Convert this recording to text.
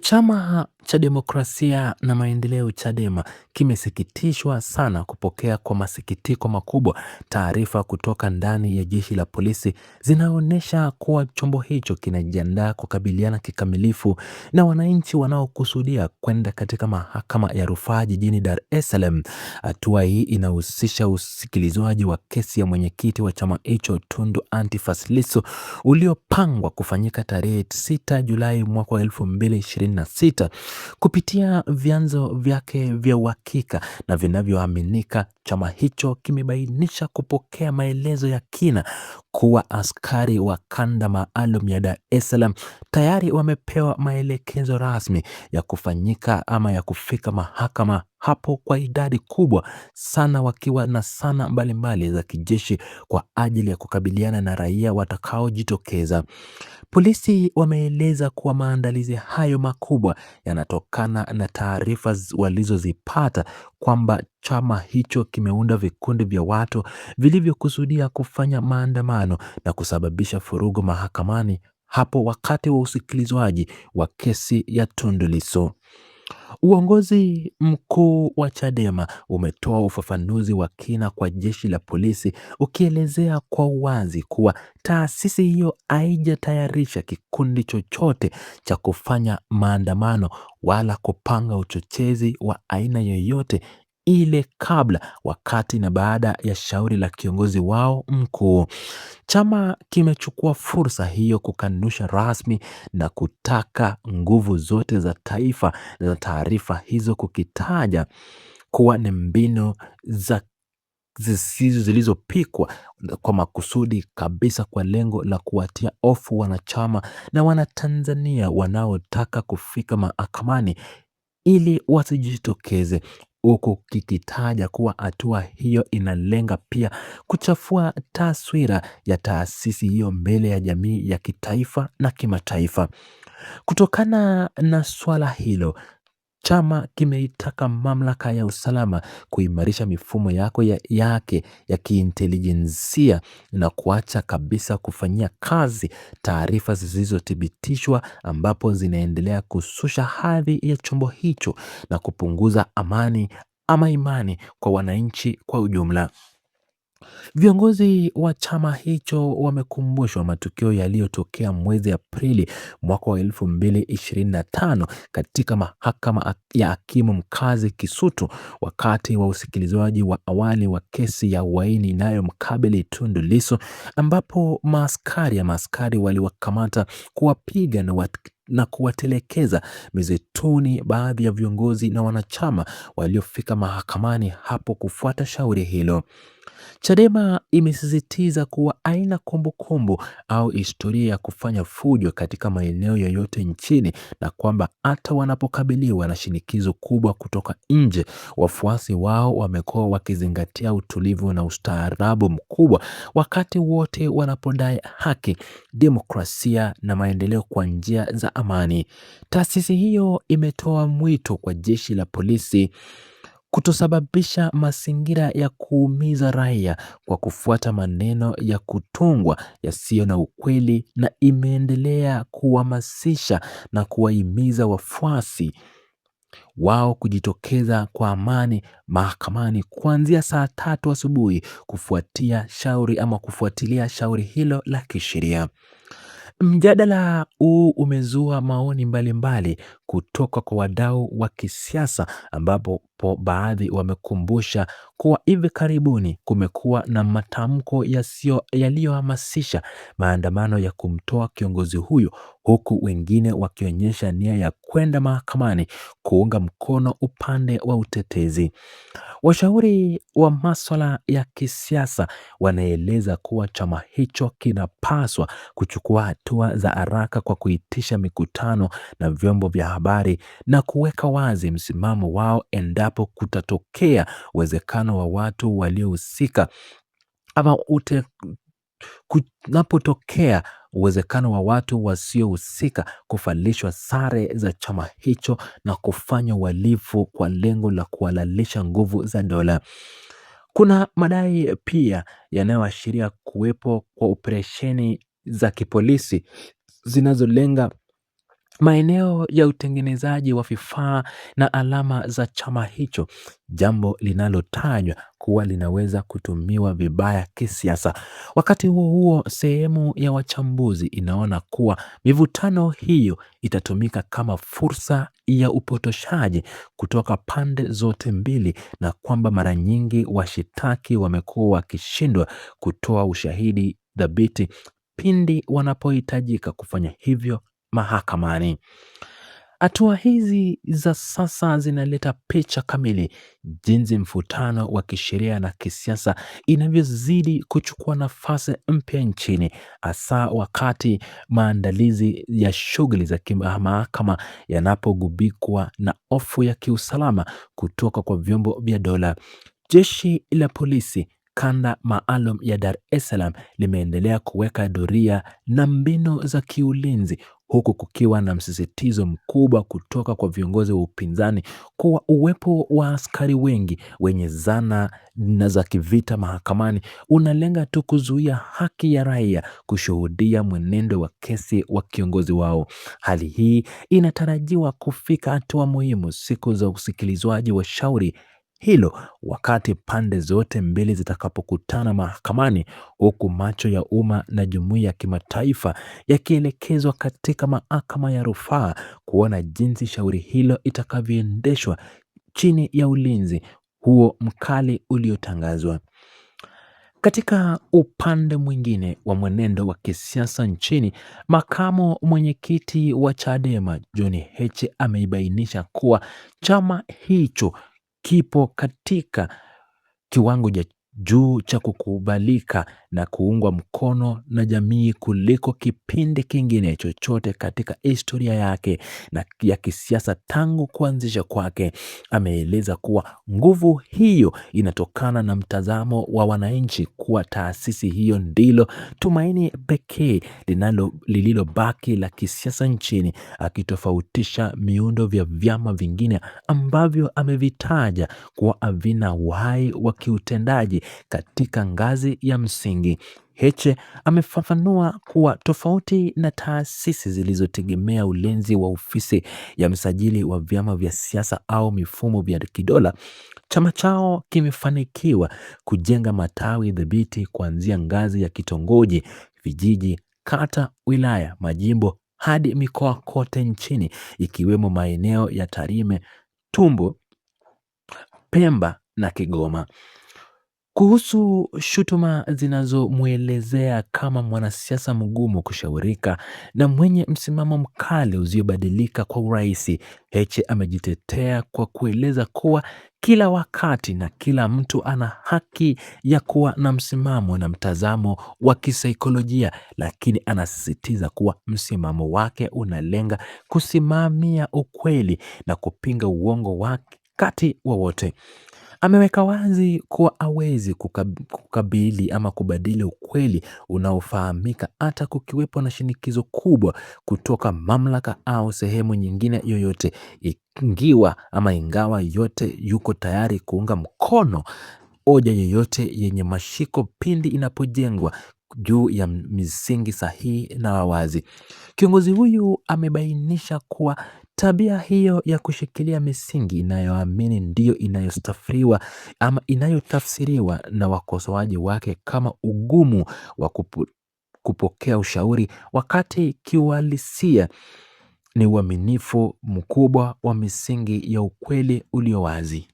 Chama cha Demokrasia na Maendeleo Chadema kimesikitishwa sana kupokea kwa masikitiko makubwa taarifa kutoka ndani ya jeshi la polisi zinaonyesha kuwa chombo hicho kinajiandaa kukabiliana kikamilifu na wananchi wanaokusudia kwenda katika mahakama ya rufaa jijini Dar es Salaam. Hatua hii inahusisha usikilizwaji wa kesi ya mwenyekiti wa chama hicho Tundu Antiphas Lissu uliopangwa kufanyika tarehe 6 Julai mwaka wa 2026. Kupitia vyanzo vyake vya uhakika na vinavyoaminika, chama hicho kimebainisha kupokea maelezo ya kina kuwa askari wa kanda maalum ya Dar es Salaam tayari wamepewa maelekezo rasmi ya kufanyika ama ya kufika mahakama hapo kwa idadi kubwa sana, wakiwa na sana mbalimbali za kijeshi kwa ajili ya kukabiliana na raia watakaojitokeza. Polisi wameeleza kuwa maandalizi hayo makubwa yanatokana na taarifa walizozipata kwamba chama hicho kimeunda vikundi vya watu vilivyokusudia kufanya maandamano na kusababisha furugu mahakamani hapo wakati wa usikilizwaji wa kesi ya Tundu Lissu. Uongozi mkuu wa Chadema umetoa ufafanuzi wa kina kwa jeshi la polisi, ukielezea kwa uwazi kuwa taasisi hiyo haijatayarisha kikundi chochote cha kufanya maandamano wala kupanga uchochezi wa aina yoyote ile kabla, wakati na baada ya shauri la kiongozi wao mkuu. Chama kimechukua fursa hiyo kukanusha rasmi na kutaka nguvu zote za taifa za taarifa hizo, kukitaja kuwa ni mbinu zilizopikwa kwa makusudi kabisa kwa lengo la kuwatia hofu wanachama na Wanatanzania wanaotaka kufika mahakamani ili wasijitokeze, huku kikitaja kuwa hatua hiyo inalenga pia kuchafua taswira ya taasisi hiyo mbele ya jamii ya kitaifa na kimataifa. Kutokana na swala hilo, chama kimeitaka mamlaka ya usalama kuimarisha mifumo yake ya kiintelijensia na kuacha kabisa kufanyia kazi taarifa zisizothibitishwa, ambapo zinaendelea kushusha hadhi ya chombo hicho na kupunguza amani ama imani kwa wananchi kwa ujumla. Viongozi wa chama hicho wamekumbushwa matukio yaliyotokea mwezi Aprili mwaka wa 2025 katika mahakama ya hakimu mkazi Kisutu wakati wa usikilizwaji wa awali wa kesi ya uhaini inayomkabili Tundu Lissu, ambapo maaskari waliwakamata, kuwapiga na kuwatelekeza mizituni baadhi ya viongozi na wanachama waliofika mahakamani hapo kufuata shauri hilo. Chadema imesisitiza kuwa haina kumbukumbu au historia ya kufanya fujo katika maeneo yoyote nchini, na kwamba hata wanapokabiliwa na shinikizo kubwa kutoka nje, wafuasi wao wamekuwa wakizingatia utulivu na ustaarabu mkubwa wakati wote wanapodai haki, demokrasia na maendeleo kwa njia za amani. Taasisi hiyo imetoa mwito kwa jeshi la polisi kutosababisha mazingira ya kuumiza raia kwa kufuata maneno ya kutungwa yasiyo na ukweli, na imeendelea kuhamasisha na kuwahimiza wafuasi wao kujitokeza kwa amani mahakamani kuanzia saa 3 asubuhi kufuatilia shauri hilo la kisheria. Mjadala huu umezua maoni mbalimbali kutoka kwa wadau wa kisiasa, ambapo baadhi wamekumbusha kuwa hivi karibuni kumekuwa na matamko yaliyohamasisha maandamano ya kumtoa kiongozi huyo, huku wengine wakionyesha nia ya kwenda mahakamani kuunga mkono upande wa utetezi. Washauri wa masuala ya kisiasa wanaeleza kuwa chama hicho kinapaswa kuchukua hatua za haraka kwa kuitisha mikutano na vyombo vya habari na kuweka wazi msimamo wao endapo kutatokea uwezekano wa watu waliohusika ama kunapotokea uwezekano wa watu wasiohusika kuvalishwa sare za chama hicho na kufanya uhalifu kwa lengo la kuhalalisha nguvu za dola. Kuna madai pia yanayoashiria kuwepo kwa operesheni za kipolisi zinazolenga maeneo ya utengenezaji wa vifaa na alama za chama hicho, jambo linalotajwa kuwa linaweza kutumiwa vibaya kisiasa. Wakati huo huo, sehemu ya wachambuzi inaona kuwa mivutano hiyo itatumika kama fursa ya upotoshaji kutoka pande zote mbili, na kwamba mara nyingi washitaki wamekuwa wakishindwa kutoa ushahidi thabiti pindi wanapohitajika kufanya hivyo mahakamani. Hatua hizi za sasa zinaleta picha kamili jinsi mvutano wa kisheria na kisiasa inavyozidi kuchukua nafasi mpya nchini, hasa wakati maandalizi ya shughuli za kimahakama yanapogubikwa na hofu ya kiusalama kutoka kwa vyombo vya dola. Jeshi la polisi kanda maalum ya Dar es Salaam limeendelea kuweka doria na mbinu za kiulinzi, huku kukiwa na msisitizo mkubwa kutoka kwa viongozi wa upinzani kuwa uwepo wa askari wengi wenye zana na za kivita mahakamani unalenga tu kuzuia haki ya raia kushuhudia mwenendo wa kesi wa kiongozi wao. Hali hii inatarajiwa kufika hatua muhimu siku za usikilizwaji wa shauri hilo, wakati pande zote mbili zitakapokutana mahakamani, huku macho ya umma na jumuiya ya kimataifa yakielekezwa katika mahakama ya rufaa kuona jinsi shauri hilo itakavyoendeshwa chini ya ulinzi huo mkali uliotangazwa. Katika upande mwingine wa mwenendo wa kisiasa nchini, makamu mwenyekiti wa Chadema John Heche ameibainisha kuwa chama hicho kipo katika kiwango cha juu cha kukubalika na kuungwa mkono na jamii kuliko kipindi kingine chochote katika historia yake na ya kisiasa tangu kuanzisha kwake. Ameeleza kuwa nguvu hiyo inatokana na mtazamo wa wananchi kuwa taasisi hiyo ndilo tumaini pekee lililobaki la kisiasa nchini, akitofautisha miundo vya vyama vingine ambavyo amevitaja kuwa havina uhai wa kiutendaji katika ngazi ya msingi. Heche amefafanua kuwa tofauti na taasisi zilizotegemea ulinzi wa ofisi ya msajili wa vyama vya siasa au mifumo vya kidola, chama chao kimefanikiwa kujenga matawi thabiti kuanzia ngazi ya kitongoji, vijiji, kata, wilaya, majimbo hadi mikoa kote nchini, ikiwemo maeneo ya Tarime, Tumbo, Pemba na Kigoma. Kuhusu shutuma zinazomwelezea kama mwanasiasa mgumu kushaurika na mwenye msimamo mkali usiobadilika kwa urahisi, Heche amejitetea kwa kueleza kuwa kila wakati na kila mtu ana haki ya kuwa na msimamo na mtazamo wa kisaikolojia, lakini anasisitiza kuwa msimamo wake unalenga kusimamia ukweli na kupinga uongo wakati wowote. Ameweka wazi kuwa hawezi kukabili ama kubadili ukweli unaofahamika hata kukiwepo na shinikizo kubwa kutoka mamlaka au sehemu nyingine yoyote, ingawa yote yuko tayari kuunga mkono hoja yoyote yenye mashiko pindi inapojengwa juu ya misingi sahihi na wazi. Kiongozi huyu amebainisha kuwa tabia hiyo ya kushikilia misingi inayoamini ndiyo inayotafsiriwa na wakosoaji wake kama ugumu wa kupokea ushauri, wakati kiuhalisia ni uaminifu mkubwa wa misingi ya ukweli ulio wazi.